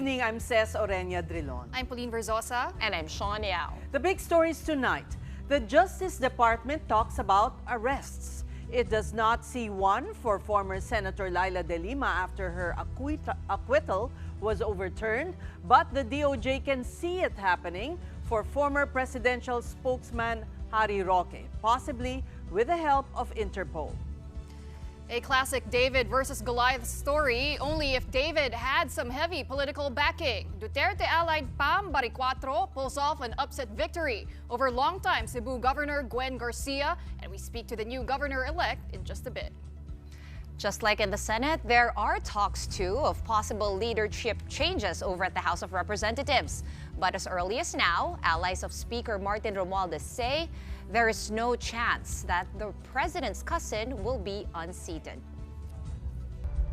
evening, I'm Ces Oreña-Drilon. I'm Pauline Verzosa. And I'm Shawn Yao. The big stories tonight. The Justice Department talks about arrests. It does not see one for former Senator Leila de Lima after her acquittal was overturned, but the DOJ can see it happening for former presidential spokesman Harry Roque, possibly with the help of Interpol. A classic David versus Goliath story, only if David had some heavy political backing. Duterte-allied Baricuatro pulls off an upset victory over longtime Cebu Governor Gwen Garcia, and we speak to the new governor-elect in just a bit. Just like in the Senate, there are talks too of possible leadership changes over at the House of Representatives. But as early as now, allies of Speaker Martin Romualdez say there is no chance that the president's cousin will be unseated.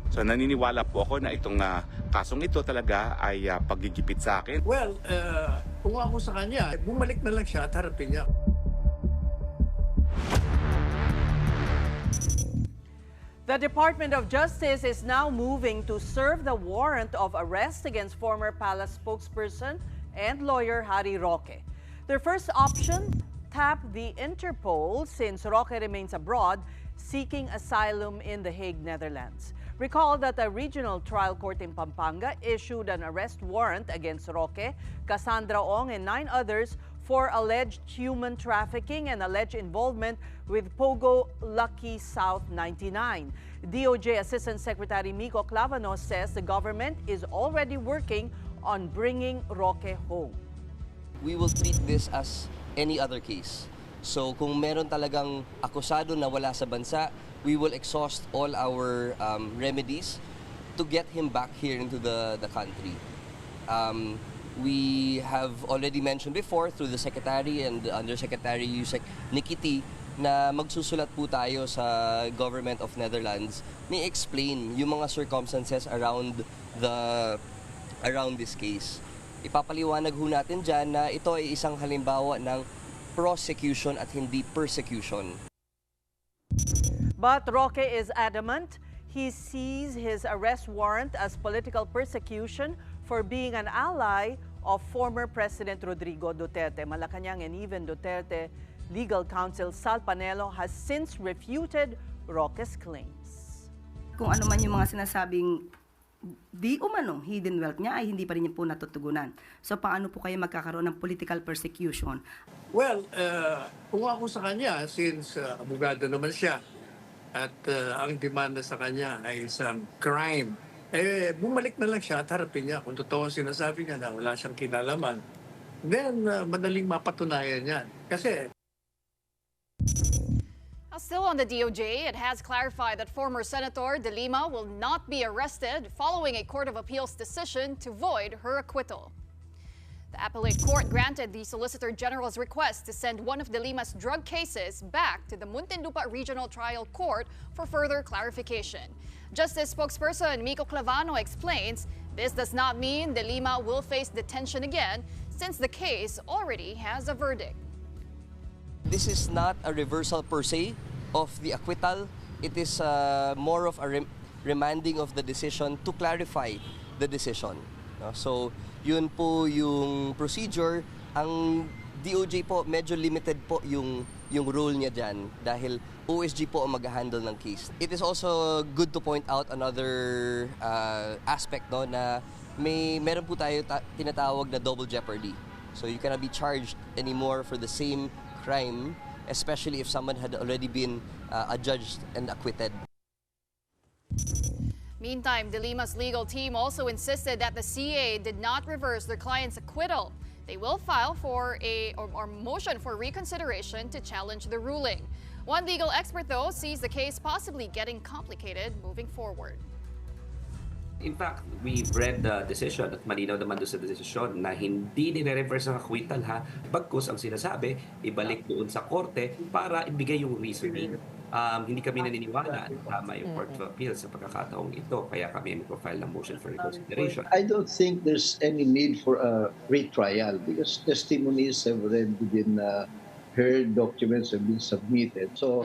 So naniniwala po ako na itong kasong ito talaga ay paggigipit sa akin. Well, kung ako sa kanya, bumalik na lang siya at harapin niya. The Department of Justice is now moving to serve the warrant of arrest against former palace spokesperson and lawyer Harry Roque. Their first option, tap the Interpol since Roque remains abroad seeking asylum in The Hague, Netherlands. Recall that a regional trial court in Pampanga issued an arrest warrant against Roque, Cassandra Ong, and 9 others for alleged human trafficking and alleged involvement with Pogo Lucky South 99. DOJ Assistant Secretary Mico Clavanos says the government is already working on bringing Roque home. We will treat this as any other case. So kung meron talagang akusado na wala sa bansa, we will exhaust all our remedies to get him back here into the country. We have already mentioned before through the Secretary and Undersecretary Yusek Nikiti na magsusulat po tayo sa Government of Netherlands ni explain yung mga circumstances around this case. Ipapaliwanag ho natin dyan na ito ay isang halimbawa ng prosecution at hindi persecution. But Roque is adamant he sees his arrest warrant as political persecution for being an ally of former President Rodrigo Duterte. Malacanang and even Duterte legal counsel Sal Panelo has since refuted Roque's claims. Kung ano man yung mga sinasabing di umano hidden wealth niya ay hindi pa rin niya po natutugunan. So paano po kayo magkakaroon ng political persecution? Well, kung ako sa kanya, since abogado naman siya at ang demanda sa kanya ay isang crime, bumalik na lang siya at harapin niya. Kung totoo sinasabi niya na wala siyang kinalaman, then madaling mapatunayan yan. Kasi Still on the DOJ, it has clarified that former Senator de Lima will not be arrested following a Court of Appeals decision to void her acquittal. The appellate court granted the Solicitor General's request to send one of de Lima's drug cases back to the Muntinlupa Regional Trial Court for further clarification. Justice spokesperson Mico Clavano explains this does not mean de Lima will face detention again since the case already has a verdict. This is not a reversal per se of the acquittal. It is more of a remanding of the decision to clarify the decision. No? So, yun po yung procedure. Ang DOJ po, medyo limited po yung role niya dyan dahil OSG po ang mag-handle ng case. It is also good to point out another aspect no, na meron po tayo tinatawag na double jeopardy. So, you cannot be charged anymore for the same crime, especially if someone had already been adjudged and acquitted. Meantime, de Lima's legal team also insisted that the CA did not reverse their client's acquittal. They will file for a motion for reconsideration to challenge the ruling. One legal expert, though, sees the case possibly getting complicated moving forward. In fact, we've read the decision at malinaw naman doon sa desisyon na hindi nire-reverse ang acquittal ha. Bagkus ang sinasabi, ibalik doon sa korte para ibigay yung reasoning. Hindi kami naniniwala na tama yung Court of Appeal sa pagkakataong ito. Kaya kami mag-file ng motion for reconsideration. I don't think there's any need for a retrial because testimonies have already been heard, documents have been submitted. So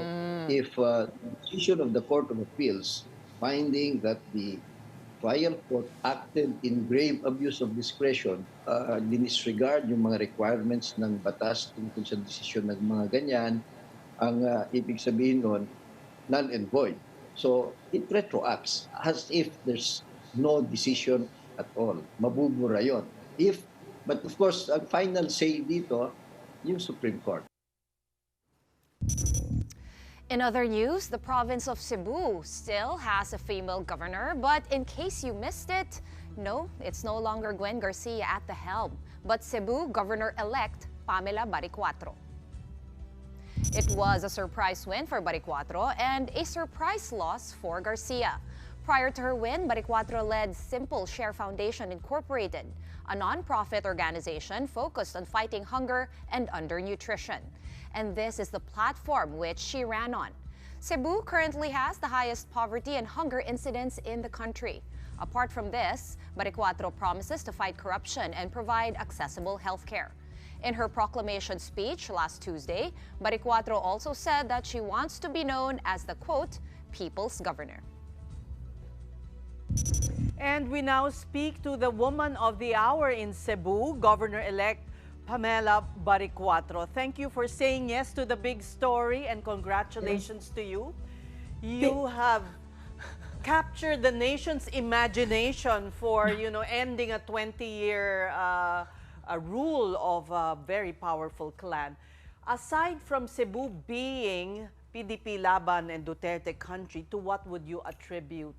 if the decision of the Court of Appeals finding that the trial court acted in grave abuse of discretion, dinisregard yung mga requirements ng batas tungkol sa desisyon ng mga ganyan, ang ibig sabihin nun, null and void. So it retroacts as if there's no decision at all. Mabubura yun. But of course, ang final say dito, yung Supreme Court. In other news, the province of Cebu still has a female governor, but in case you missed it, no, it's no longer Gwen Garcia at the helm, but Cebu Governor-elect Pamela Baricuatro. It was a surprise win for Baricuatro and a surprise loss for Garcia. Prior to her win, Baricuatro led Simple Share Foundation Incorporated, a non-profit organization focused on fighting hunger and undernutrition. And this is the platform which she ran on. Cebu currently has the highest poverty and hunger incidence in the country. Apart from this, Baricuatro promises to fight corruption and provide accessible health care. In her proclamation speech last Tuesday, Baricuatro also said that she wants to be known as the, quote, people's governor. And we now speak to the woman of the hour in Cebu, Governor-elect Pamela Baricuatro. Thank you for saying yes to the big story and congratulations to you. You have captured the nation's imagination for, ending a 20-year rule of a very powerful clan. Aside from Cebu being PDP Laban and Duterte country, to what would you attribute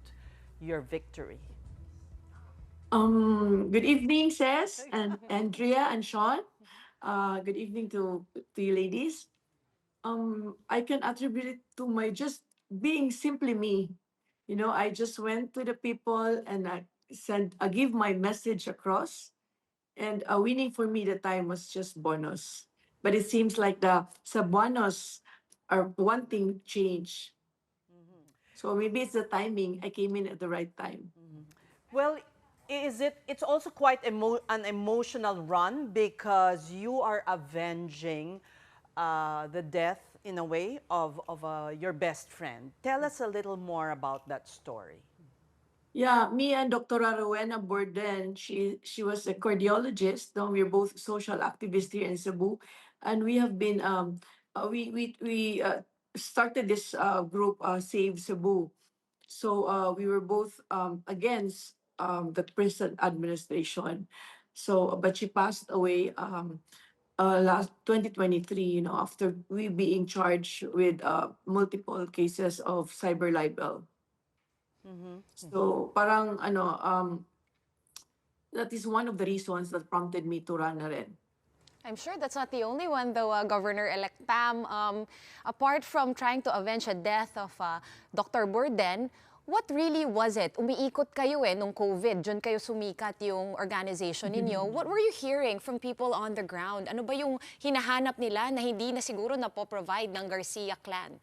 your victory? Good evening, Ces and Andrea and Shawn. Good evening to you ladies. I can attribute it to my just being simply me. I just went to the people and I give my message across. And winning for me the time was just bonus. But it seems like sa bonus are wanting change. So maybe it's the timing. I came in at the right time. Well, it's also quite an emotional run because you are avenging the death, in a way, of your best friend. Tell us a little more about that story. Yeah, me and Dr. Rowena Borden, she was a cardiologist. No, we're both social activists here in Cebu, and we have been we started this group Save Cebu. So we were both against the prison administration. So, but she passed away last 2023. After we being charged with multiple cases of cyber libel. So parang that is one of the reasons that prompted me to run na rin. I'm sure that's not the only one though, Governor-elect Pam. Apart from trying to avenge the death of Dr. Borden, what really was it? Umiikot kayo nung COVID, dyan kayo sumikat yung organization ninyo. What were you hearing from people on the ground? Ano ba yung hinahanap nila na hindi na siguro na-provide ng Garcia clan?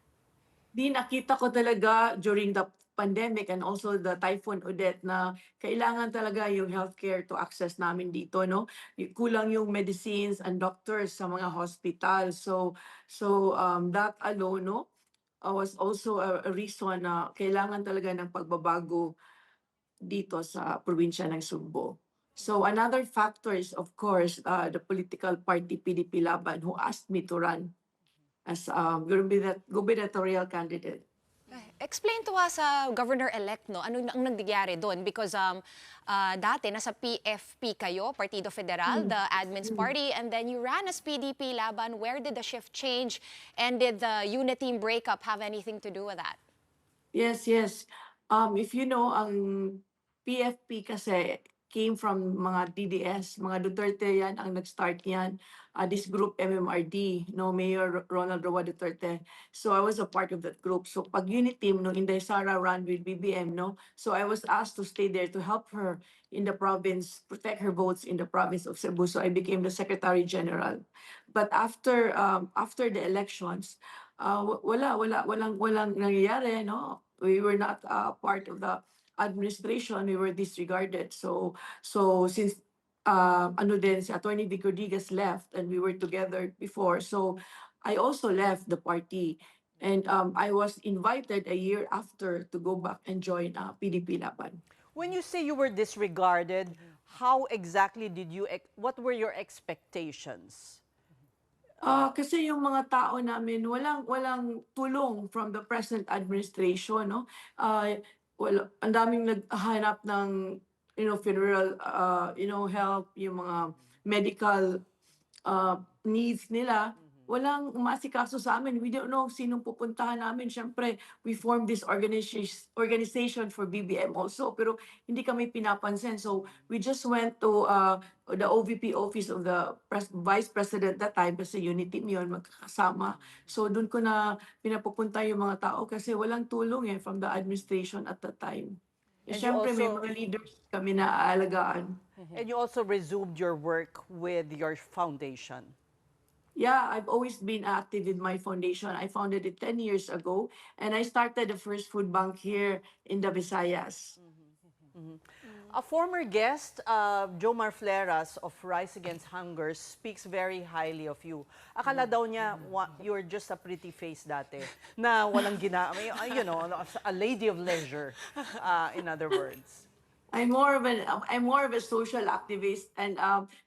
Nakita ko talaga during the pandemic and also the Typhoon Odette na kailangan talaga yung healthcare to access namin dito, no? Kulang yung medicines and doctors sa mga hospital. So that alone, no, was also a reason na kailangan talaga ng pagbabago dito sa probinsya ng Cebu. So another factor is, of course, the political party PDP Laban who asked me to run as gubernatorial candidate. Explain to us, Governor-elect, no, ano ang nangyayari doon? Because dati nasa PFP kayo, Partido Federal, the admin's party, and then you ran as PDP Laban. Where did the shift change? And did the unit team breakup have anything to do with that? Yes. If you know, ang PFP kasi came from mga DDS, mga Duterte yan ang nag-start yan. This group MMRD, no, Mayor Ronald Roa Duterte. So I was a part of that group. So pag unit team, no, Inday Sara ran with BBM, no. So I was asked to stay there to help her in the province, protect her votes in the province of Cebu. So I became the Secretary General. But after the elections, walang nangyayari, no. We were not part of the administration, we were disregarded. So since si Attorney Vic Rodriguez left and we were together before, so I also left the party. And I was invited a year after to go back and join PDP Laban. When you say you were disregarded, how exactly did you, what were your expectations? Kasi yung mga tao namin walang tulong from the present administration, no? Ang daming naghahanap ng, funeral, help, yung mga medical needs nila. Walang umaasikaso sa amin. We don't know sinong pupuntahan namin. Siyempre, we formed this organization for BBM also, pero hindi kami pinapansin. So, we just went to the OVP office of the Vice President that time, kasi unit team yun, magkakasama. So, doon ko na pinapupunta yung mga tao kasi walang tulong from the administration at that time. And Siyempre, may also- mga leaders kami na aalagaan. And you also resumed your work with your foundation. Yeah, I've always been active in my foundation. I founded it 10 years ago, and I started the first food bank here in the Visayas. A former guest, Jomar Fleras of Rise Against Hunger, speaks very highly of you. Akala daw niya, you're just a pretty face dati, na walang a lady of leisure, in other words. I'm more of a social activist, and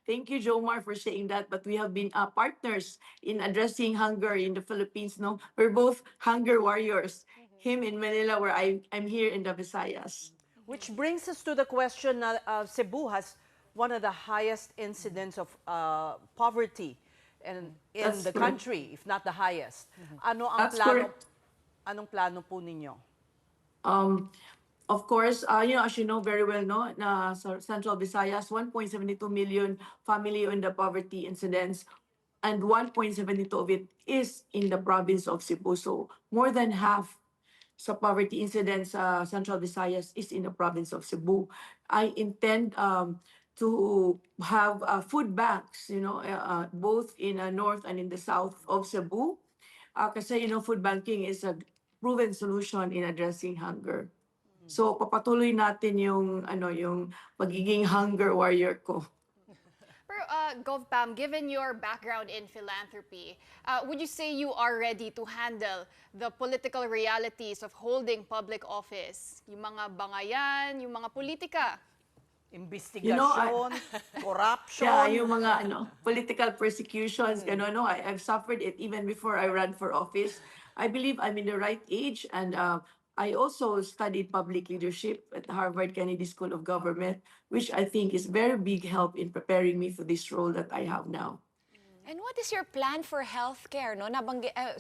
thank you, Jomar, for saying that. But we have been partners in addressing hunger in the Philippines. No, we're both hunger warriors. Him in Manila, where I'm here in the Visayas. Which brings us to the question na Cebu has one of the highest incidents of poverty in That's the correct. country, if not the highest. Ano ang That's plano? correct. Anong plano po ninyo? Of course, as you know very well, no, na sa Central Visayas, 1.72 million family in the poverty incidents, and 1.72 of it is in the province of Cebu. So more than half sa poverty incidents sa Central Visayas is in the province of Cebu. I intend to have food banks, both in the north and in the south of Cebu. Kasi, food banking is a proven solution in addressing hunger. So papatuloy natin yung pagiging hunger warrior ko. Pero Gov Pam, given your background in philanthropy, would you say you are ready to handle the political realities of holding public office? Yung mga bangayan, yung mga politika? Investigasyon, corruption. Yeah, yung mga political persecutions, I've suffered it even before I ran for office. I believe I'm in the right age, and I also studied public leadership at the Harvard Kennedy School of Government, which I think is very big help in preparing me for this role that I have now. And what is your plan for healthcare? No?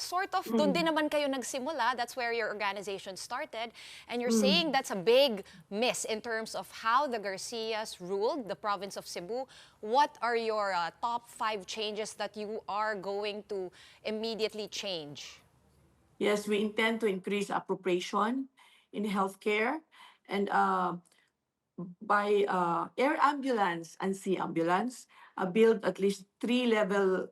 Sort of, doon din naman kayo nagsimula. That's where your organization started. And you're saying that's a big miss in terms of how the Garcias ruled the province of Cebu. What are your top 5 changes that you are going to immediately change? Yes, we intend to increase appropriation in healthcare, and by air ambulance and sea ambulance, build at least 3 level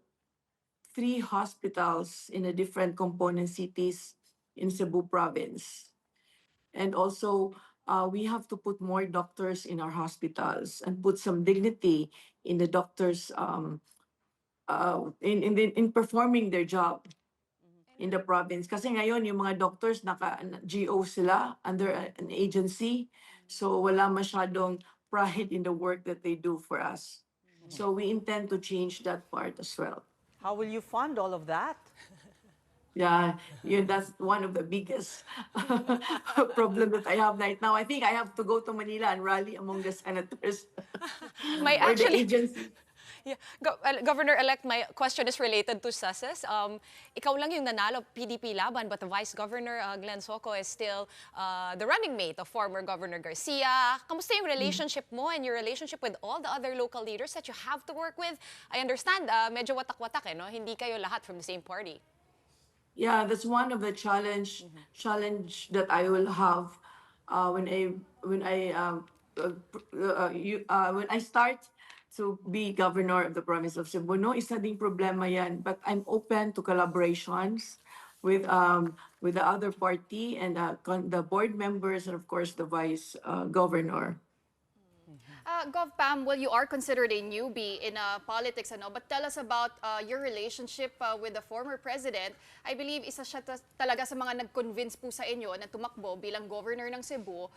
3 hospitals in the different component cities in Cebu province. And also, we have to put more doctors in our hospitals and put some dignity in the doctors in performing their job in the province. Kasi ngayon, yung mga doctors, naka-GO sila under an agency. So wala masyadong pride in the work that they do for us. So we intend to change that part as well. How will you fund all of that? Yeah, that's one of the biggest problem that I have right now. I think I have to go to Manila and rally among the senators or the agency. Yeah. Governor-elect, my question is related to SESES. Ikaw lang yung nanalo PDP laban, but the Vice Governor, Glenn Soco, is still the running mate of former Governor Garcia. Kamusta yung relationship mo and your relationship with all the other local leaders that you have to work with? I understand, medyo watak-watak, no? Hindi kayo lahat from the same party. Yeah, that's one of the challenge that I will have when I start to be governor of the province of Cebu. No, isa ding problema yan, but I'm open to collaborations with the other party and the board members and of course the vice governor. Gov Pam, well, you are considered a newbie in politics, but tell us about your relationship with the former president. I believe isa siya talaga sa mga nag-convince po sa inyo na tumakbo bilang governor ng Cebu.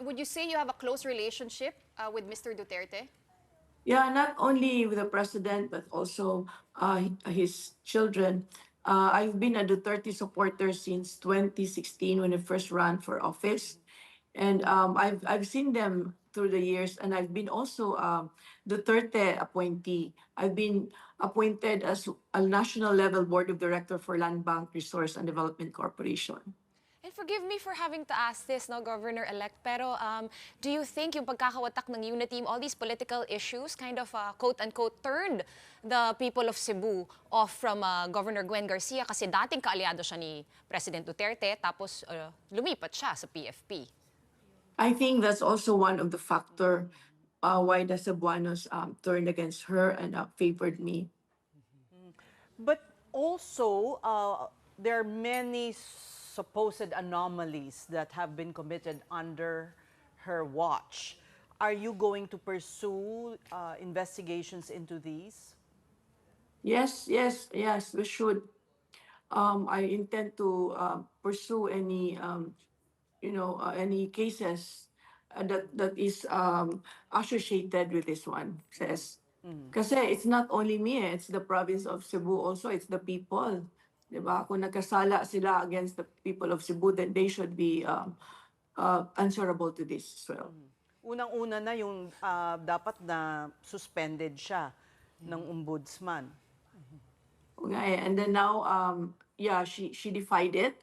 Would you say you have a close relationship with Mr. Duterte? Yeah, not only with the president, but also his children. I've been a Duterte supporter since 2016 when I first ran for office. And I've seen them through the years, and I've been also Duterte appointee. I've been appointed as a national level board of director for Land Bank Resource and Development Corporation. And forgive me for having to ask this, no, Governor-elect, pero do you think yung pagkakawatak ng UNITEAM, all these political issues kind of quote-unquote turned the people of Cebu off from Governor Gwen Garcia kasi dating kaalyado siya ni President Duterte tapos lumipat siya sa PFP? I think that's also one of the factor why the Cebuanos turned against her and favored me. But also, there are many supposed anomalies that have been committed under her watch. Are you going to pursue investigations into these? Yes, we should. I intend to pursue any, any cases that is associated with this one, says. Kasi it's not only me, it's the province of Cebu also, it's the people. Diba? Kung nagkasala sila against the people of Cebu, then they should be answerable to this as well. Unang-una na yung dapat na suspended siya ng ombudsman. Okay, and then now, she defied it.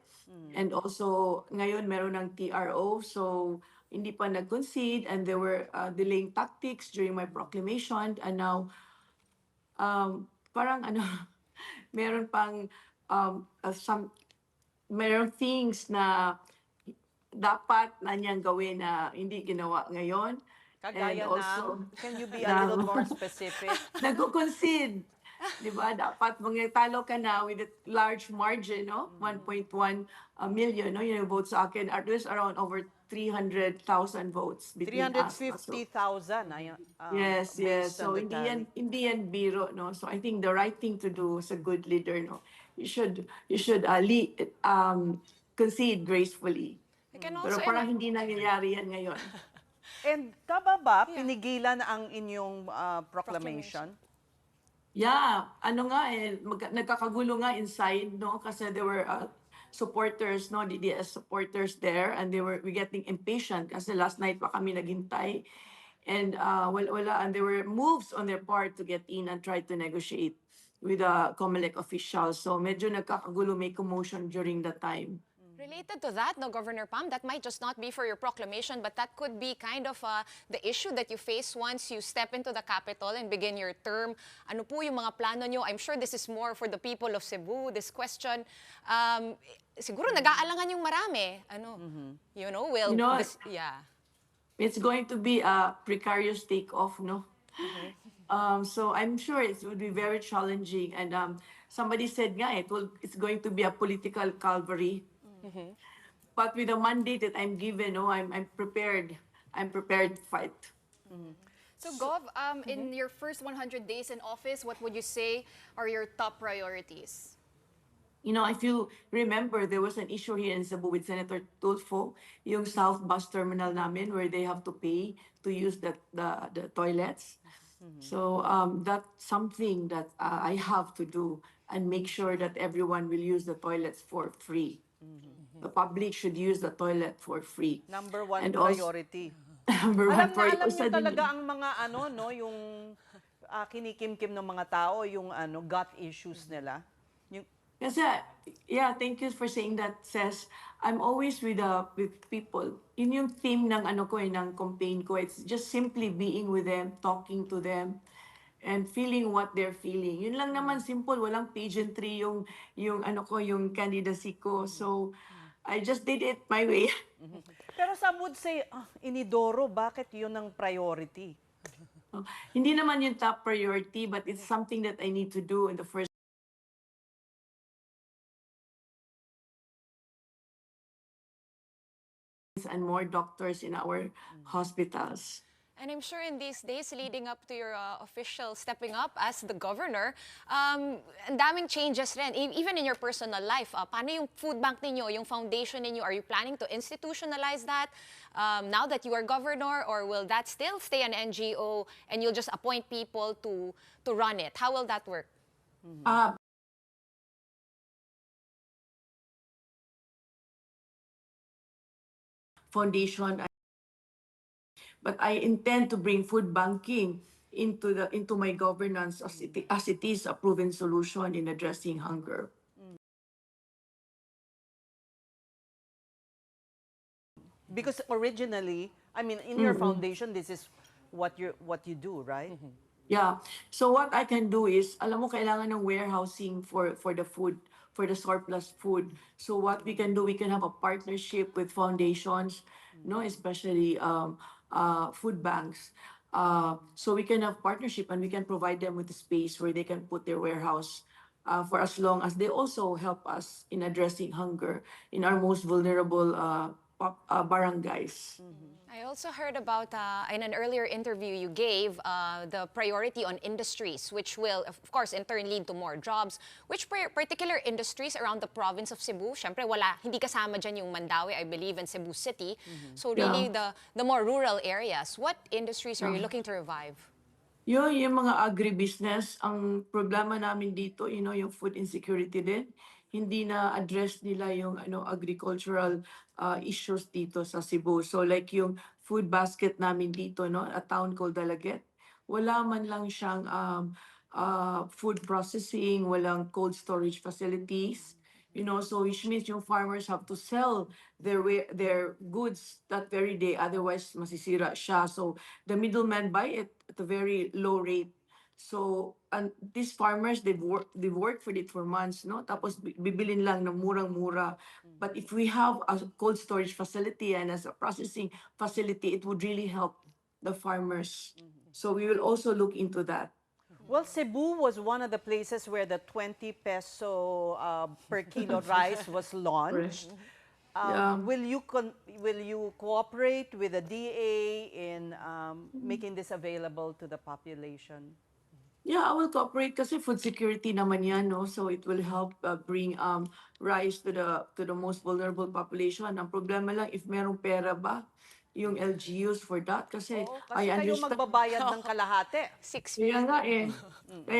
And also, ngayon meron ng TRO, so hindi pa nag-concede, and there were delaying tactics during my proclamation, and now, parang meron pang meron things na dapat na niyang gawin na hindi ginawa ngayon. Kagaya And also, can you be a little more specific? Nag-concede. Diba? Dapat talo ka na with a large margin, no? 1.1 million, no? Yung votes sa akin, at least around over 300,000 votes between us. 350,000. Yes. So hindi yan biro, no? So I think the right thing to do as a good leader, no? You should concede gracefully. Pero parang hindi nangyayari yan ngayon. And tama ba, pinigilan ang inyong proclamation? Yeah, nagkakagulo nga inside, no? Kasi there were supporters, no, DDS supporters there, and we're getting impatient kasi last night pa kami naghintay. And and there were moves on their part to get in and try to negotiate with the COMELEC officials. So medyo nagkakagulo, may commotion during that time. Related to that, no, Governor Pam, that might just not be for your proclamation, but that could be kind of the issue that you face once you step into the capital and begin your term. Ano po yung mga plano nyo? I'm sure this is more for the people of Cebu, this question. Siguro nag-aalangan yung marami. It's going to be a precarious takeoff, no? So I'm sure it would be very challenging. And somebody said nga, it's going to be a political Calvary. But with the mandate that I'm given, I'm prepared. I'm prepared to fight. So Gov, in your first 100 days in office, what would you say are your top priorities? If you remember, there was an issue here in Cebu with Senator Tulfo, yung South Bus Terminal namin, where they have to pay to use the toilets. So that's something that I have to do and make sure that everyone will use the toilets for free. The public should use the toilet for free. Number one and priority. Number one priority. Alam niyo talaga ang mga yung kinikimkim ng mga tao, yung gut issues nila. Kasi, thank you for saying that, Ces. I'm always with people. Yun yung theme ng ng campaign ko. It's just simply being with them, talking to them, and feeling what they're feeling. Yun lang naman, simple. Walang pageantry yung candidacy ko. So, I just did it my way. Pero some would say, inidoro, bakit yun ang priority? Hindi naman yung top priority, but it's something that I need to do in the first and more doctors in our hospitals. And I'm sure in these days leading up to your official stepping up as the governor, ang daming changes rin, even in your personal life. Paano yung food bank ninyo, yung foundation ninyo? Are you planning to institutionalize that now that you are governor, or will that still stay an NGO and you'll just appoint people to run it? How will that work? Foundation, but I intend to bring food banking into my governance as it is a proven solution in addressing hunger. Because originally, I mean, in your foundation, this is what you do, right? Yeah. So what I can do is, alam mo, kailangan ng warehousing for the food, for the surplus food. So what we can do, we can have a partnership with foundations, no, especially food banks. So we can have partnership and we can provide them with a space where they can put their warehouse for as long as they also help us in addressing hunger in our most vulnerable barangays. I also heard about, in an earlier interview you gave, the priority on industries, which will, of course, in turn lead to more jobs. Which particular industries around the province of Cebu? Siyempre, hindi kasama dyan yung Mandaue, I believe, in Cebu City. So really, the more rural areas, what industries are you looking to revive? Yung mga agribusiness, ang problema namin dito, yung food insecurity din. Hindi na address nila yung agricultural issues dito sa Cebu. So like yung food basket namin dito, a town called Dalaget, wala man lang siyang food processing, walang cold storage facilities. So which means yung farmers have to sell their goods that very day, otherwise masisira siya. So the middlemen buy it at a very low rate. So and these farmers, they've worked for it for months, no? Tapos bibilin lang ng murang-mura. But if we have a cold storage facility and as a processing facility, it would really help the farmers. So we will also look into that. Well, Cebu was one of the places where the 20 peso per kilo rice was launched. Will you cooperate with the DA in making this available to the population? Yeah, I will cooperate kasi food security naman yan, no? So it will help bring rice to the most vulnerable population. Ang problema lang, if merong pera ba, yung LGUs for that kasi Kasi kayo magbabayad ng kalahati. 6 Kaya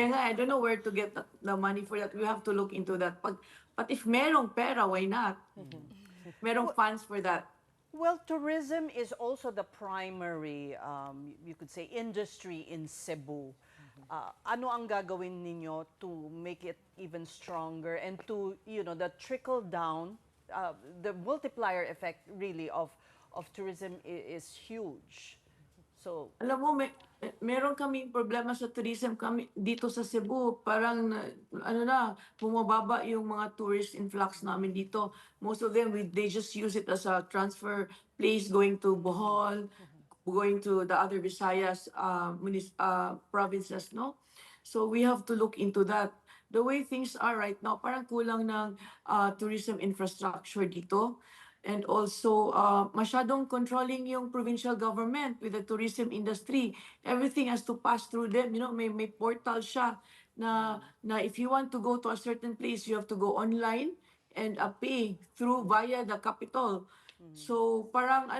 nga I don't know where to get the money for that. We have to look into that. But if merong pera, why not? Merong funds for that. Well, tourism is also the primary, you could say, industry in Cebu. Ano ang gagawin ninyo to make it even stronger and to, the trickle down, the multiplier effect really of tourism is huge. So, alam mo, meron kaming problema sa tourism kami dito sa Cebu. Parang bumababa yung mga tourist influx namin dito. Most of them, they just use it as a transfer place going to Bohol, going to the other Visayas provinces, no? So we have to look into that. The way things are right now, parang kulang ng tourism infrastructure dito. And also, masyadong controlling yung provincial government with the tourism industry. Everything has to pass through them. May portal siya na if you want to go to a certain place, you have to go online and pay via the capital. So parang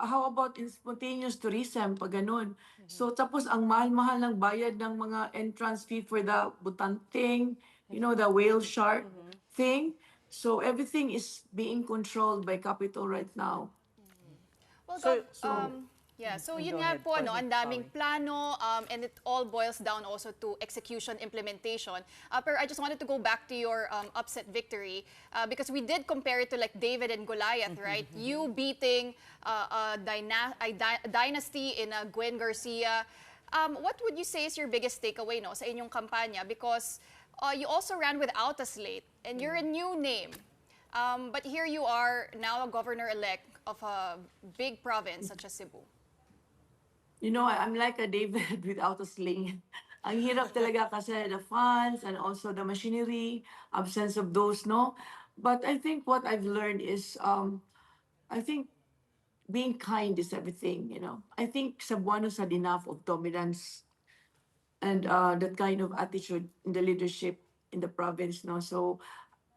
how about in spontaneous tourism pag ganun? So tapos ang mahal-mahal ng bayad ng mga entrance fee for the butanting, the whale shark thing. So everything is being controlled by capital right now. Well, so yun nga po, ang daming plano, and it all boils down also to execution, implementation. Pero I just wanted to go back to your upset victory, because we did compare it to like David and Goliath, right? You beating a dynasty in Gwen Garcia. What would you say is your biggest takeaway sa inyong kampanya? Because you also ran without a slate, and you're a new name. But here you are, now a governor-elect of a big province such as Cebu. I'm like a David without a sling. Ang hirap talaga kasi the funds and also the machinery, absence of those, no? But I think what I've learned is, I think being kind is everything, you know. I think Cebuanos had enough of dominance and that kind of attitude in the leadership in the province, no. So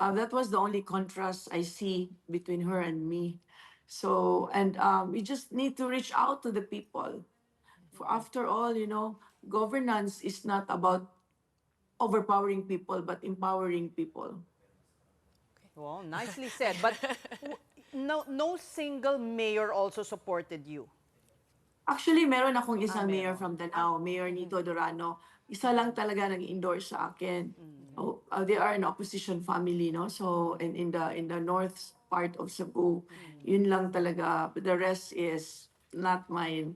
that was the only contrast I see between her and me. So and we just need to reach out to the people. For after all, you know, governance is not about overpowering people, but empowering people. Well, nicely said. But no single mayor also supported you. Actually, meron akong isang meron. mayor from Danao, Mayor Nito Dorano. Isa lang talaga nag-endorse sa akin. Oh, they are an opposition family, no? So, in the north part of Cebu, yun lang talaga. But the rest is not mine.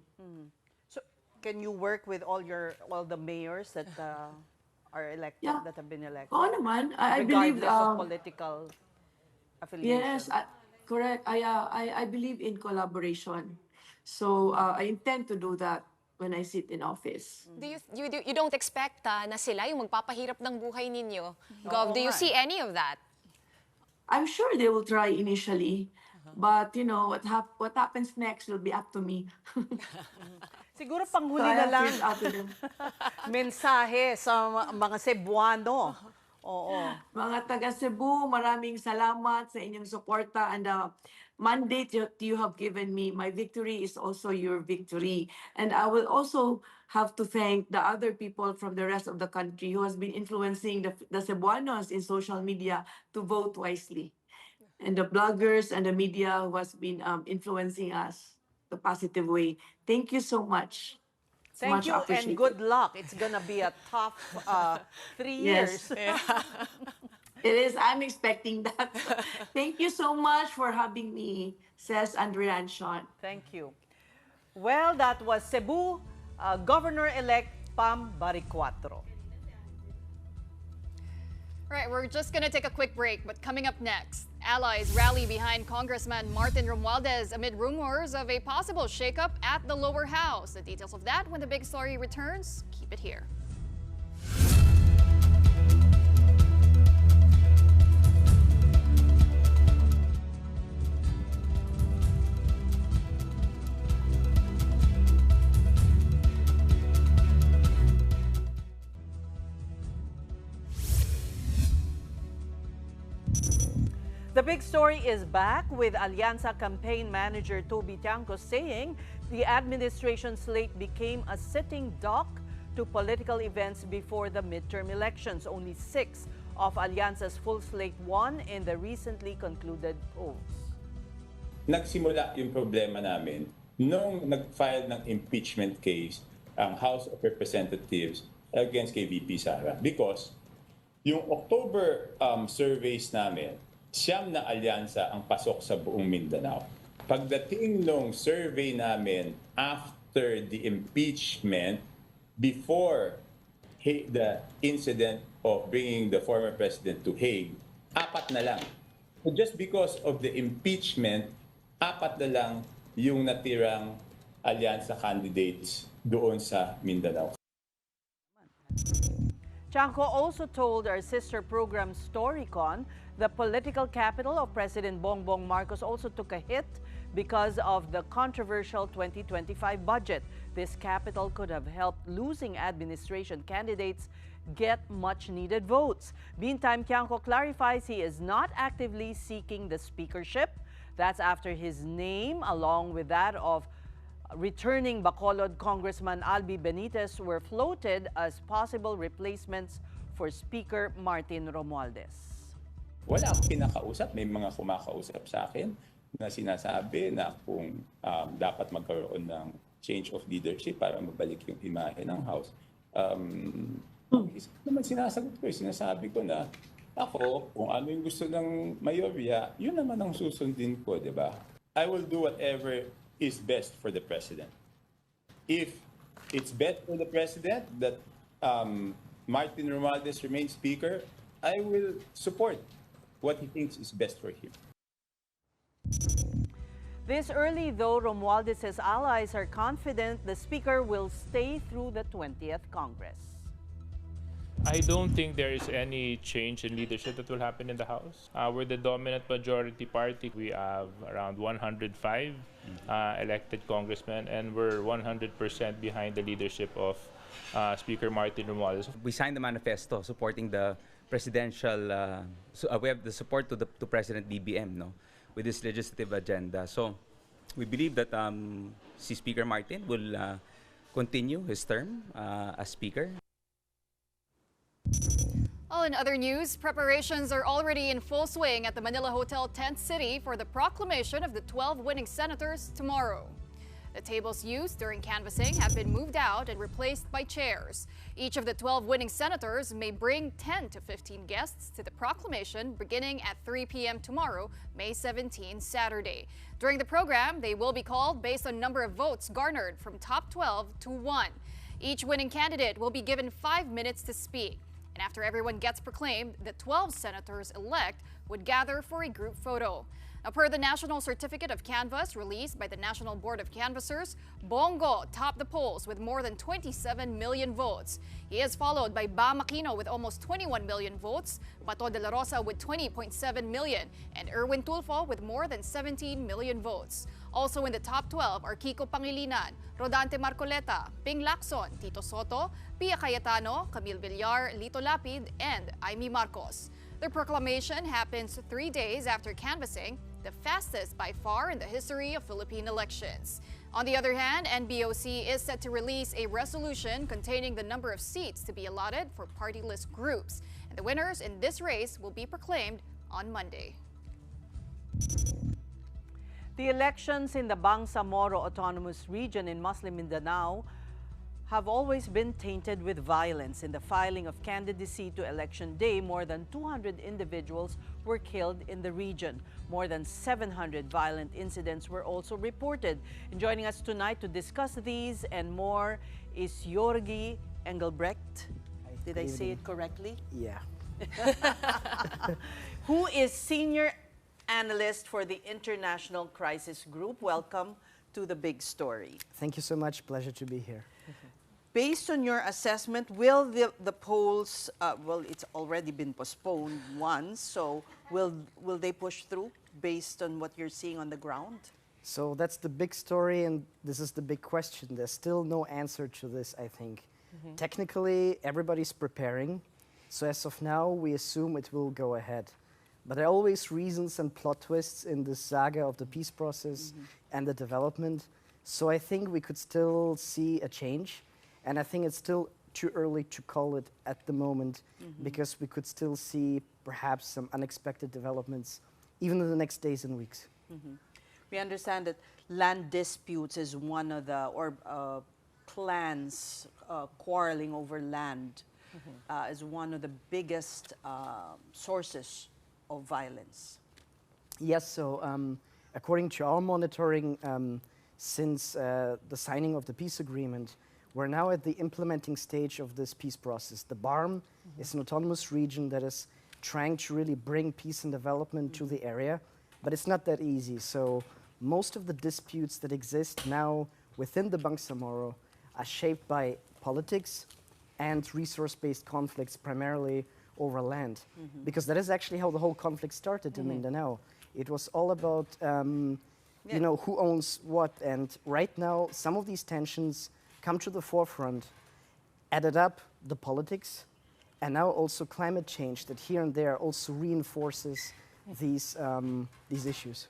So, can you work with all the mayors that are elected, Yeah. that have been elected? Oo naman. I believe, regardless of political affiliation. yes, correct. I believe in collaboration. So, I intend to do that when I sit in office. You don't expect na sila yung magpapahirap ng buhay ninyo? Gov, do you nga. see any of that? I'm sure they will try initially, but you know what happens next will be up to me. Siguro So panghuli I na have to lang, reach out to them. mensahe sa mga Cebuano. Oo. Mga taga Cebu, maraming salamat sa inyong suporta and the mandate that you have given me. My victory is also your victory. And I will also have to thank the other people from the rest of the country who has been influencing the Cebuanos in social media to vote wisely. And the bloggers and the media who has been influencing us the positive way. Thank you so much. It's Thank much you and appreciated. good luck. It's gonna be a tough 3 years. Yes. It is. I'm expecting that. Thank you so much for having me, Ces, Andrea, and Shawn. Thank you. Well, that was Cebu Governor-elect Pam Baricuatro. Right, we're just going to take a quick break, but coming up next, allies rally behind Congressman Martin Romualdez amid rumors of a possible shakeup at the lower house. The details of that when the big story returns. Keep it here. The big story is back with Alianza campaign manager Toby Tiangco saying the administration slate became a sitting duck to political events before the midterm elections. Only 6 of Alianza's full slate won in the recently concluded polls. Nagsimula yung problema namin nung nag-file ng impeachment case ang House of Representatives against kay VP Sara because yung October surveys namin, 9 na alyansa ang pasok sa buong Mindanao. Pagdating nung survey namin after the impeachment, before the incident of bringing the former president to Hague, 4 na lang. So just because of the impeachment, 4 na lang yung natirang alyansa candidates doon sa Mindanao. Tiangco also told our sister program Storycon the political capital of President Bongbong Marcos also took a hit because of the controversial 2025 budget. This capital could have helped losing administration candidates get much-needed votes. Meantime, Tiangco clarifies he is not actively seeking the speakership. That's after his name, along with that of returning Bacolod Congressman Albi Benitez, were floated as possible replacements for Speaker Martin Romualdez. Wala akong kinakausap. May mga kumakausap sa akin na sinasabi na kung dapat magkaroon ng change of leadership para mabalik yung imahe ng House. Isa naman sinasabi ko na ako, kung ano yung gusto ng mayorya, yun naman ang susundin ko, di ba? I will do whatever is best for the President. If it's best for the President that Martin Romualdez remains Speaker, I will support what he thinks is best for him. This early, though, Romualdez's allies are confident the Speaker will stay through the 20th Congress. I don't think there is any change in leadership that will happen in the House. We're the dominant majority party. We have around 105 elected congressmen, and we're 100% behind the leadership of Speaker Martin Romualdez. We signed the manifesto supporting the presidential, we have the support to President BBM, no, with this legislative agenda. So we believe that si Speaker Martin will continue his term as Speaker. Well, in other news, preparations are already in full swing at the Manila Hotel Tent City for the proclamation of the 12 winning senators tomorrow. The tables used during canvassing have been moved out and replaced by chairs. Each of the 12 winning senators may bring 10 to 15 guests to the proclamation beginning at 3 p.m. tomorrow, May 17, Saturday. During the program, they will be called based on number of votes garnered from top 12 to 1. Each winning candidate will be given 5 minutes to speak. And after everyone gets proclaimed, the 12 senators-elect would gather for a group photo. Now, per the National Certificate of Canvass released by the National Board of Canvassers, Bongo topped the polls with more than 27 million votes. He is followed by Bam Aquino with almost 21 million votes, Bato de la Rosa with 20.7 million, and Erwin Tulfo with more than 17 million votes. Also in the top 12 are Kiko Pangilinan, Rodante Marcoleta, Ping Lacson, Tito Soto, Pia Cayetano, Camille Villar, Lito Lapid, and Aimee Marcos. The proclamation happens 3 days after canvassing, the fastest by far in the history of Philippine elections. On the other hand, NBOC is set to release a resolution containing the number of seats to be allotted for party list groups. And the winners in this race will be proclaimed on Monday. The elections in the Bangsamoro Autonomous Region in Muslim Mindanao have always been tainted with violence. In the filing of candidacy to Election Day, more than 200 individuals were killed in the region. More than 700 violent incidents were also reported. And joining us tonight to discuss these and more is Jorgi Engelbrecht. Did I say it correctly? Yeah. Who is Senior Analyst for the International Crisis Group. Welcome to the Big Story. Thank you so much. Pleasure to be here. Based on your assessment, will the polls, well, it's already been postponed once, so will they push through based on what you're seeing on the ground? So that's the big story, and this is the big question. There's still no answer to this, I think. Technically, everybody's preparing. So as of now, we assume it will go ahead. But there are always reasons and plot twists in this saga of the peace process and the development. So I think we could still see a change. And I think it's still too early to call it at the moment because we could still see perhaps some unexpected developments even in the next days and weeks. We understand that land disputes is one of the, or clans quarreling over land is one of the biggest sources of violence. Yes, so according to our monitoring, since the signing of the peace agreement, we're now at the implementing stage of this peace process. The BARM is an autonomous region that is trying to really bring peace and development to the area, but it's not that easy. So most of the disputes that exist now within the Bangsamoro are shaped by politics and resource-based conflicts, primarily over land, because that is actually how the whole conflict started in Mindanao. It was all about, you know, who owns what, and right now some of these tensions come to the forefront, added up the politics, and now also climate change that here and there also reinforces these issues.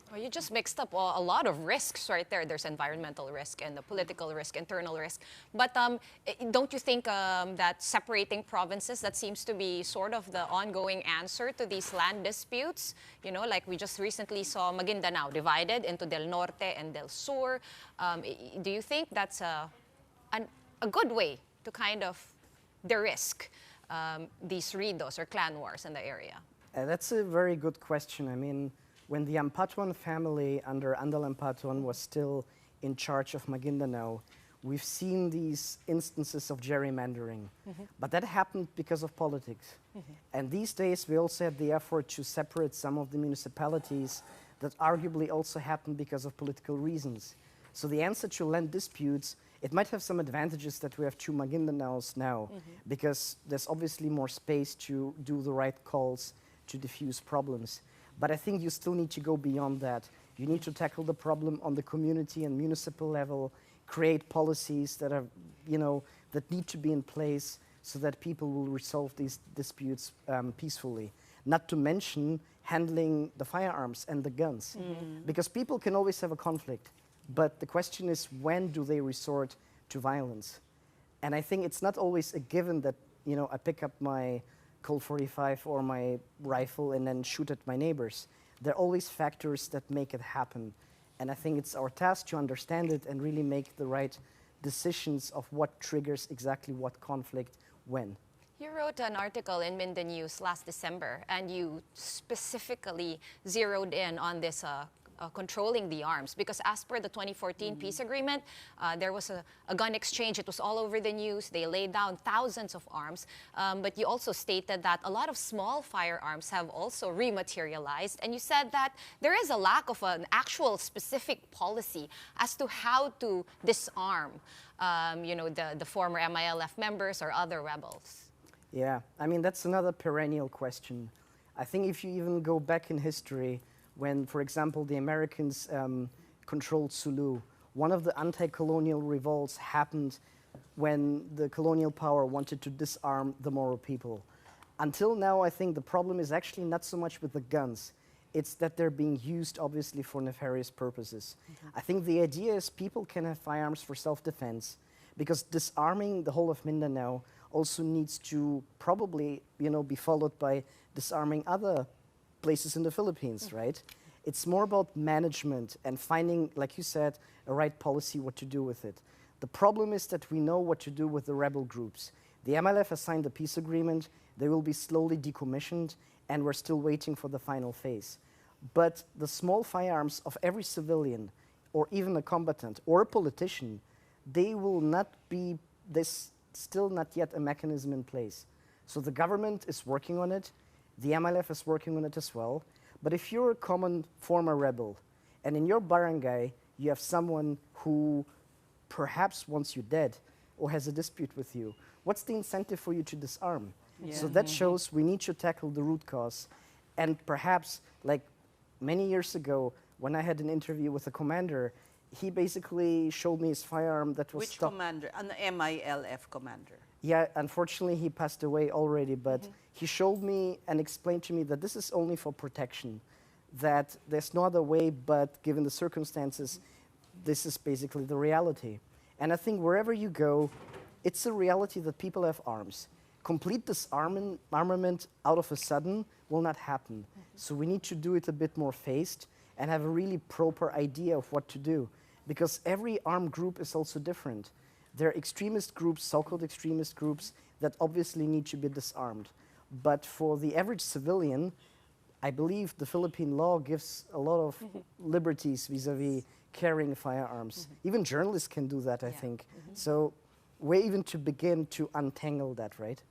Well, you just mixed up a lot of risks right there. There's environmental risk and the political risk, internal risk. But don't you think that separating provinces, that seems to be sort of the ongoing answer to these land disputes? You know, like we just recently saw Maguindanao divided into Del Norte and Del Sur. Do you think that's a good way to kind of de-risk these ridos or clan wars in the area? That's a very good question. I mean, when the Ampatuan family under Andal Ampatuan was still in charge of Maguindanao, we've seen these instances of gerrymandering. But that happened because of politics. And these days, we also had the effort to separate some of the municipalities that arguably also happened because of political reasons. So the answer to land disputes, it might have some advantages that we have two Magindanaos now, because there's obviously more space to do the right calls to diffuse problems. But I think you still need to go beyond that. You need to tackle the problem on the community and municipal level, create policies that are, that need to be in place so that people will resolve these disputes peacefully. Not to mention handling the firearms and the guns. Because people can always have a conflict, but the question is, when do they resort to violence? And I think it's not always a given that, I pick up my Colt 45 or my rifle and then shoot at my neighbors. There are always factors that make it happen. And I think it's our task to understand it and really make the right decisions of what triggers exactly what conflict when. You wrote an article in Mindanao last December, and you specifically zeroed in on this controlling the arms, because as per the 2014 peace agreement, there was a gun exchange. It was all over the news. They laid down thousands of arms, but you also stated that a lot of small firearms have also rematerialized, and you said that there is a lack of an actual specific policy as to how to disarm the former MILF members or other rebels. Yeah, I mean, that's another perennial question. I think if you even go back in history, when, for example, the Americans controlled Sulu, one of the anti-colonial revolts happened when the colonial power wanted to disarm the Moro people. Until now, I think the problem is actually not so much with the guns. It's that they're being used, obviously, for nefarious purposes. I think the idea is people can have firearms for self-defense, because disarming the whole of Mindanao also needs to probably, be followed by disarming other places in the Philippines, right? It's more about management and finding, like you said, a right policy, what to do with it. The problem is that we know what to do with the rebel groups. The MLF has signed the peace agreement. They will be slowly decommissioned, and we're still waiting for the final phase. But the small firearms of every civilian, or even a combatant, or a politician, they will not be, there's still not yet a mechanism in place. So the government is working on it. The MLF is working on it as well. But if you're a common former rebel, and in your barangay you have someone who perhaps wants you dead or has a dispute with you, what's the incentive for you to disarm? So that shows we need to tackle the root cause. And perhaps, like many years ago, when I had an interview with a commander, he basically showed me his firearm that was Which commander? An MILF commander? Yeah, unfortunately he passed away already, but he showed me and explained to me that this is only for protection, that there's no other way, but given the circumstances, this is basically the reality. And I think wherever you go, it's a reality that people have arms. Complete disarmament out of a sudden will not happen. So we need to do it a bit more phased and have a really proper idea of what to do. Because every armed group is also different. There are extremist groups, so-called extremist groups, that obviously need to be disarmed. But for the average civilian, I believe the Philippine law gives a lot of liberties vis-a-vis carrying firearms. Even journalists can do that, I think. So where even to begin to untangle that, right?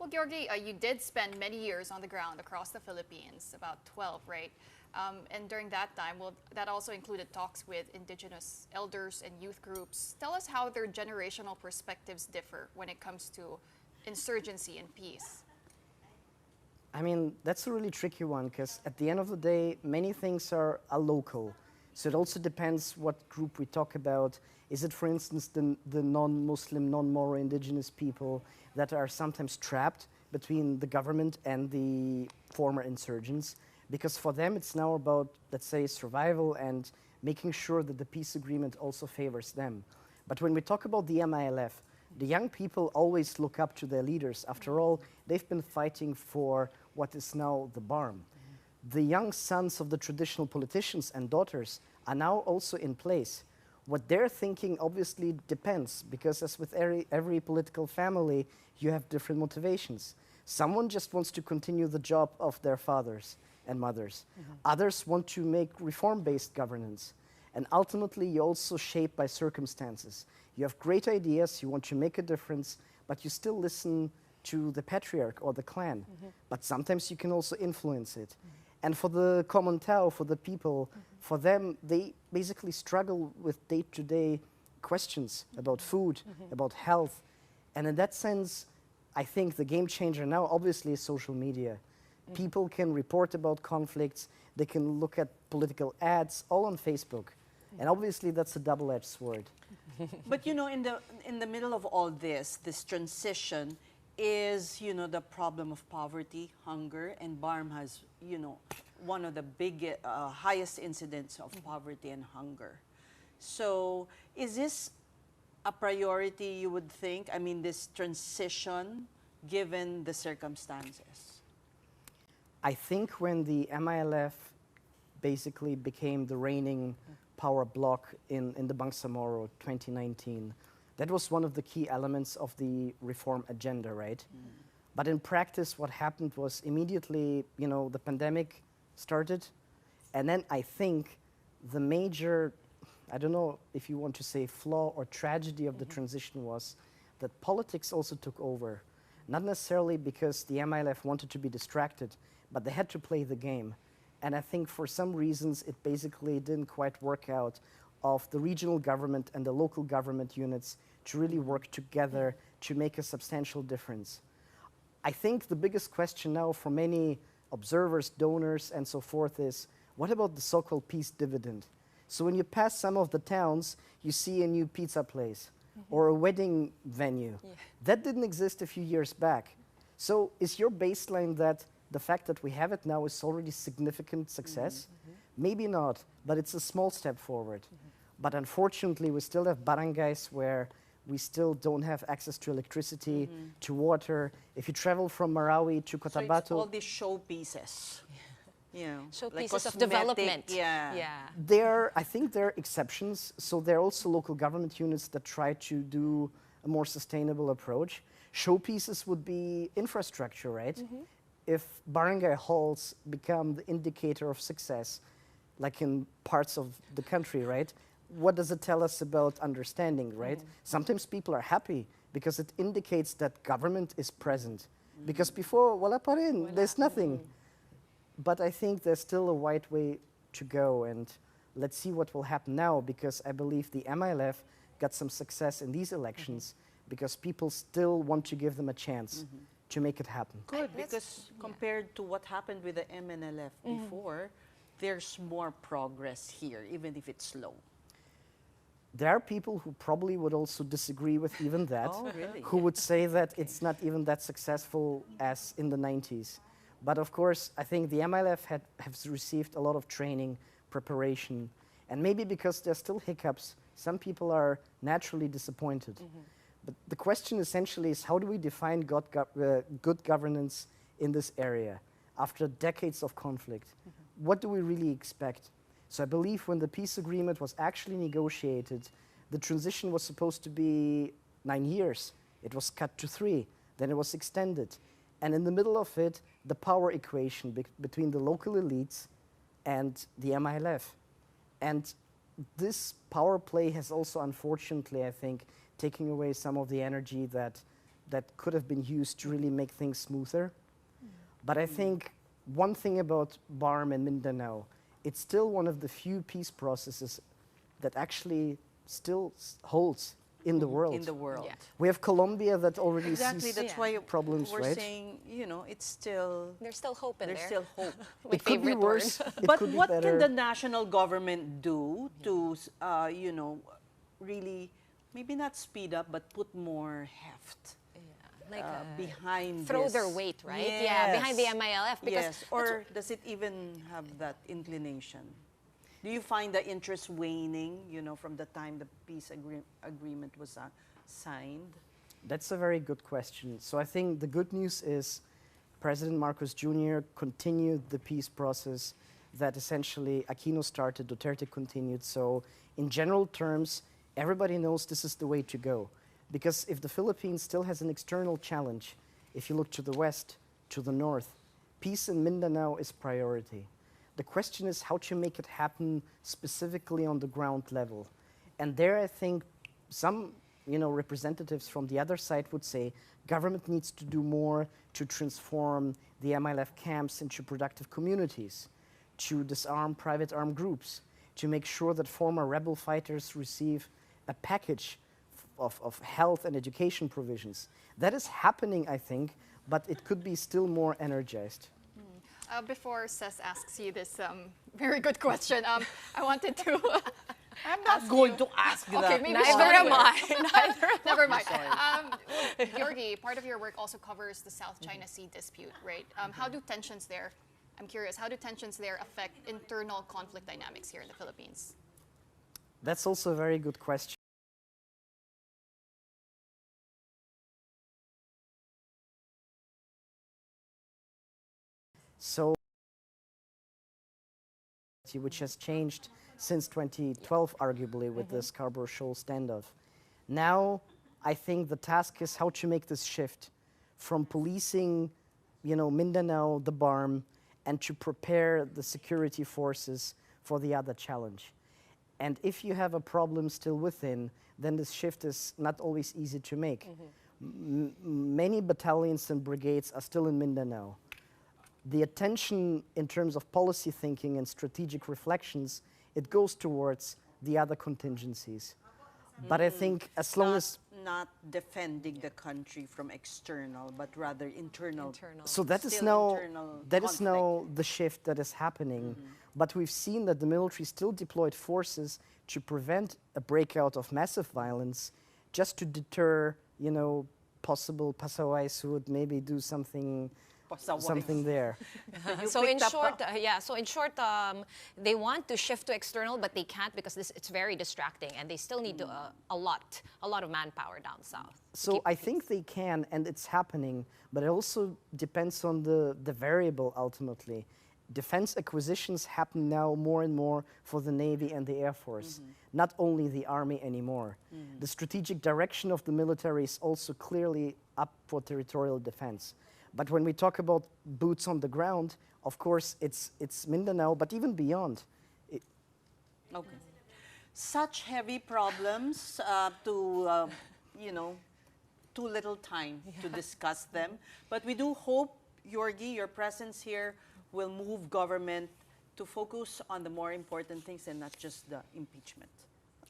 Well, Georgie, you did spend many years on the ground across the Philippines, about 12, right? And during that time, well, that also included talks with indigenous elders and youth groups. Tell us how their generational perspectives differ when it comes to insurgency and peace. I mean, that's a really tricky one, because at the end of the day, many things are local. So it also depends what group we talk about. Is it, for instance, the non-Muslim, non-Moro indigenous people that are sometimes trapped between the government and the former insurgents? Because for them, it's now about, let's say, survival and making sure that the peace agreement also favors them. But when we talk about the MILF, the young people always look up to their leaders. After all, they've been fighting for what is now the BARM. The young sons of the traditional politicians and daughters are now also in place. What they're thinking obviously depends, because as with every political family, you have different motivations. Someone just wants to continue the job of their fathers and mothers. Others want to make reform-based governance. And ultimately, you're also shaped by circumstances. You have great ideas, you want to make a difference, but you still listen to the patriarch or the clan. But sometimes you can also influence it. And for the common Tao, for the people, for them, they basically struggle with day-to-day questions about food, about health. And in that sense, I think the game changer now obviously is social media. People can report about conflicts, they can look at political ads, all on Facebook. And obviously that's a double-edged sword. But you know, in the middle of all this transition is, you know, the problem of poverty, hunger, and BARM has, you know, one of the highest incidents of poverty and hunger. So is this a priority, you would think? I mean, this transition, given the circumstances? I think when the MILF basically became the reigning power bloc in the Bangsamoro 2019, that was one of the key elements of the reform agenda, right? But in practice, what happened was immediately, you know, the pandemic started. And then I think the major, I don't know if you want to say flaw or tragedy of the transition was that politics also took over. Not necessarily because the MILF wanted to be distracted, but they had to play the game. And I think for some reasons, it basically didn't quite work out of the regional government and the local government units to really work together to make a substantial difference. I think the biggest question now for many observers, donors, and so forth is, what about the so-called peace dividend? So when you pass some of the towns, you see a new pizza place or a wedding venue. That didn't exist a few years back. So is your baseline that the fact that we have it now is already significant success? Maybe not, but it's a small step forward. But unfortunately, we still have barangays where we still don't have access to electricity, to water. If you travel from Marawi to Cotabato... So it's all these showpieces. You know, Showpieces of development. I think there are exceptions. So there are also local government units that try to do a more sustainable approach. Showpieces would be infrastructure, right? If barangay halls become the indicator of success, like in parts of the country, right? What does it tell us about understanding, right? Sometimes people are happy because it indicates that government is present. Because before, wala pa rin, there's nothing. But I think there's still a wide way to go, and let's see what will happen now, because I believe the MILF got some success in these elections because people still want to give them a chance to make it happen. Good, because compared to what happened with the MNLF before, there's more progress here, even if it's slow. There are people who probably would also disagree with even that, really? who would say that it's not even that successful as in the 90s. But of course, I think the MILF has received a lot of training, preparation, and maybe because there's still hiccups, some people are naturally disappointed. But the question essentially is, how do we define good governance in this area after decades of conflict? What do we really expect? So I believe when the peace agreement was actually negotiated, the transition was supposed to be 9 years. It was cut to 3, then it was extended. And in the middle of it, the power equation between the local elites and the MILF. And this power play has also, unfortunately, I think, taken away some of the energy that could have been used to really make things smoother. But I think one thing about BARM and Mindanao, it's still one of the few peace processes that actually still holds in the world. In the world. We have Colombia that already sees that's why problems, we're right? saying, you know, it's still... There's still hope in there. There's still hope. It could be worse. But what can the national government do to, you know, really, maybe not speed up, but put more heft like behind throw this? their weight, right? Yes. Yeah, behind the MILF. Because yes, or does it even have that inclination? Do you find the interest waning, you know, from the time the peace agreement was signed? That's a very good question. So I think the good news is President Marcos Jr. continued the peace process that essentially Aquino started, Duterte continued. So in general terms, everybody knows this is the way to go. Because if the Philippines still has an external challenge, if you look to the west, to the north, peace in Mindanao is priority. The question is how to make it happen specifically on the ground level. And there I think some representatives from the other side would say government needs to do more to transform the MLF camps into productive communities, to disarm private armed groups, to make sure that former rebel fighters receive a package of health and education provisions. That is happening, I think, but it could be still more energized. Before Ces asks you this very good question, I wanted to I'm not going to ask that. Okay, maybe Neither am I. Never mind. Yorgi, part of your work also covers the South China Sea dispute, right? How do tensions there, I'm curious, how do tensions there affect internal conflict dynamics here in the Philippines? That's also a very good question. So, which has changed since 2012, arguably, with the Scarborough Shoal standoff. Now, I think the task is how to make this shift from policing, Mindanao, the BARM, and to prepare the security forces for the other challenge. And if you have a problem still within, then this shift is not always easy to make. Many battalions and brigades are still in Mindanao. The attention in terms of policy thinking and strategic reflections, it goes towards the other contingencies. But I think as long as... Not defending the country from external, but rather internal. So that is now the shift that is happening. But we've seen that the military still deployed forces to prevent a breakout of massive violence, just to deter, possible pasaways who would maybe do something there. So in short, they want to shift to external, but they can't because it's very distracting, and they still need a lot of manpower down south. So I think they can, and it's happening, but it also depends on the variable ultimately. Defense acquisitions happen now more and more for the Navy and the Air Force, not only the Army anymore. The strategic direction of the military is also clearly up for territorial defense. But when we talk about boots on the ground, of course, it's Mindanao, but even beyond. Okay. Such heavy problems too little time to discuss them. But we do hope, Yorgi, your presence here will move government to focus on the more important things and not just the impeachment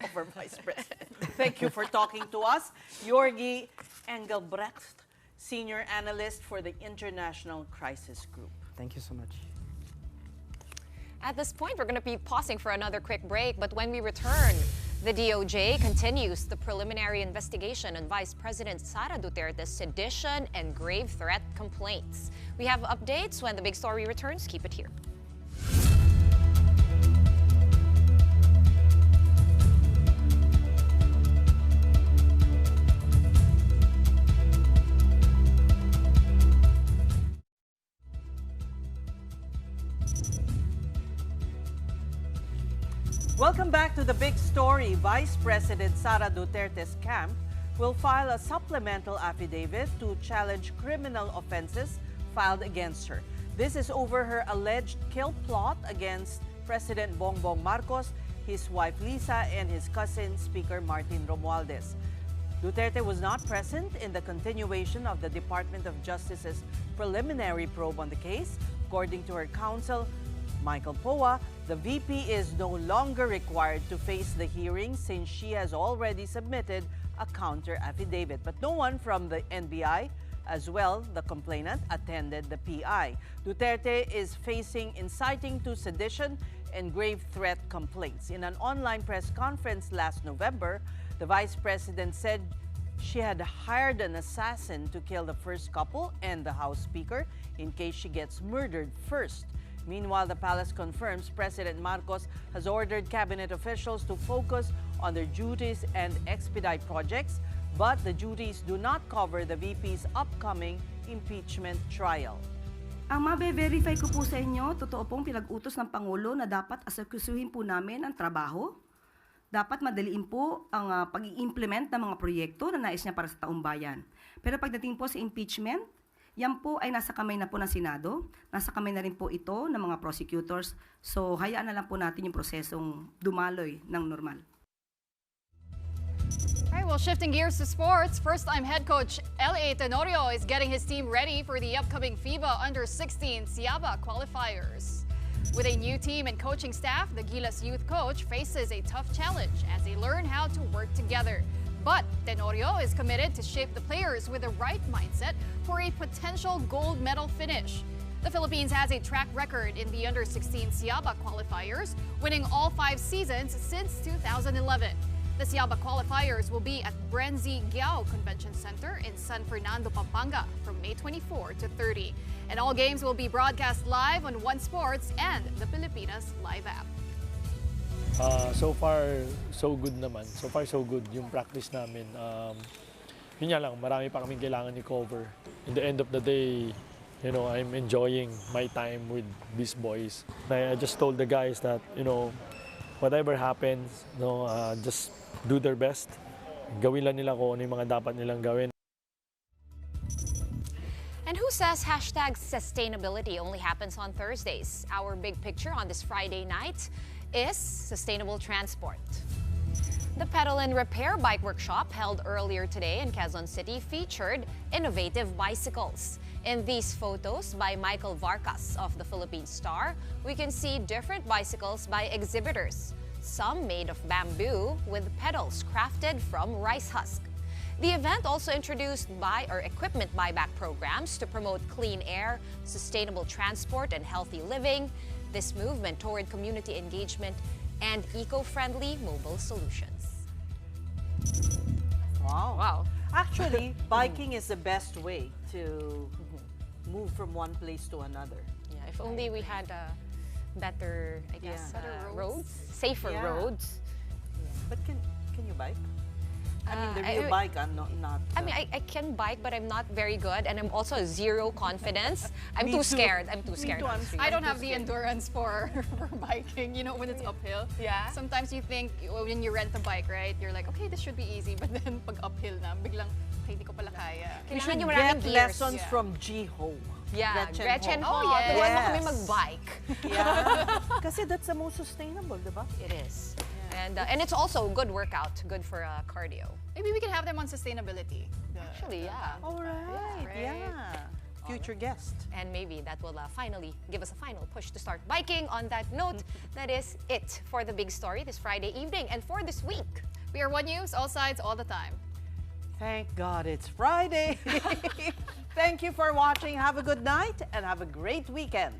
of our Vice President. Thank you for talking to us. Yorgi Engelbrecht, Senior Analyst for the International Crisis Group. Thank you so much. At this point, we're going to be pausing for another quick break, but when we return, the DOJ continues the preliminary investigation on Vice President Sara Duterte's sedition and grave threat complaints. We have updates when the big story returns. Keep it here. Welcome back to the big story. Vice President Sara Duterte's camp will file a supplemental affidavit to challenge criminal offenses filed against her. This is over her alleged kill plot against President Bongbong Marcos, his wife Lisa, and his cousin, Speaker Martin Romualdez. Duterte was not present in the continuation of the Department of Justice's preliminary probe on the case. According to her counsel, Michael Poa, the VP is no longer required to face the hearing since she has already submitted a counter affidavit. But no one from the NBI, as well the complainant, attended the PI. Duterte is facing inciting to sedition and grave threat complaints. In an online press conference last November, the Vice President said she had hired an assassin to kill the first couple and the House Speaker in case she gets murdered first. Meanwhile, the palace confirms President Marcos has ordered cabinet officials to focus on their duties and expedite projects, but the duties do not cover the VP's upcoming impeachment trial. Ang mabe-verify ko po sa inyo, totoo pong pinag-utos ng Pangulo na dapat asekusuhin po namin ang trabaho. Dapat madaliin po ang pag-i-implement ng mga proyekto na nais niya para sa taong bayan. Pero pagdating po sa impeachment, yan po ay nasa kamay na po ng Senado, nasa kamay na rin po ito ng mga prosecutors. So hayaan na lang po natin yung prosesong dumaloy ng normal. All right, well, shifting gears to sports, first-time head coach L.A. Tenorio is getting his team ready for the upcoming FIBA Under-16 Siaba qualifiers. With a new team and coaching staff, the Gilas youth coach faces a tough challenge as they learn how to work together. But Tenorio is committed to shape the players with the right mindset for a potential gold medal finish. The Philippines has a track record in the Under-16 Siaba qualifiers, winning all 5 seasons since 2011. The Siaba qualifiers will be at Brenzi Giao Convention Center in San Fernando, Pampanga from May 24 to 30. And all games will be broadcast live on One Sports and the Pilipinas Live app. So far, so good naman. So far, so good yung practice namin. Yun nga lang, marami pa kaming kailangan i-cover. In the end of the day, you know, I'm enjoying my time with these boys. I just told the guys that, you know, whatever happens, you know, just do their best. Gawin lang nila kung ano yung mga dapat nilang gawin. And who says hashtag sustainability only happens on Thursdays? Our big picture on this Friday night is sustainable transport. The Pedal and Repair Bike Workshop held earlier today in Quezon City featured innovative bicycles. In these photos by Michael Vargas of the Philippine Star, we can see different bicycles by exhibitors, some made of bamboo with pedals crafted from rice husk. The event also introduced equipment buyback programs to promote clean air, sustainable transport, and healthy living. This movement toward community engagement and eco-friendly mobile solutions. Wow. Actually, biking is the best way to move from one place to another. Yeah, if only we had better, I guess, Better roads, safer roads. But can you bike? I mean, the real bike, I'm not. I mean, I can bike, but I'm not very good, and I'm also zero confidence. I'm Me too too. scared. I'm too scared. I don't have the endurance for biking, you know, when it's uphill. Yeah. Sometimes you think, when you rent a bike, right, you're like, okay, this should be easy. But then, pag uphill na, biglang, okay, hindi ko pala kaya. We should get lessons from Jiho. Yeah, Gretchen Ho. Oh, yes. Turuan mo kami mag-bike. Yeah. Kasi that's the most sustainable, diba? It is. And it's also a good workout, good for cardio. Maybe we can have them on sustainability. Actually, yeah. All right. Yeah. Future guest. And maybe that will finally give us a final push to start biking. On that note, that is it for the big story this Friday evening and for this week. We are One News, all sides, all the time. Thank God it's Friday. Thank you for watching. Have a good night and have a great weekend.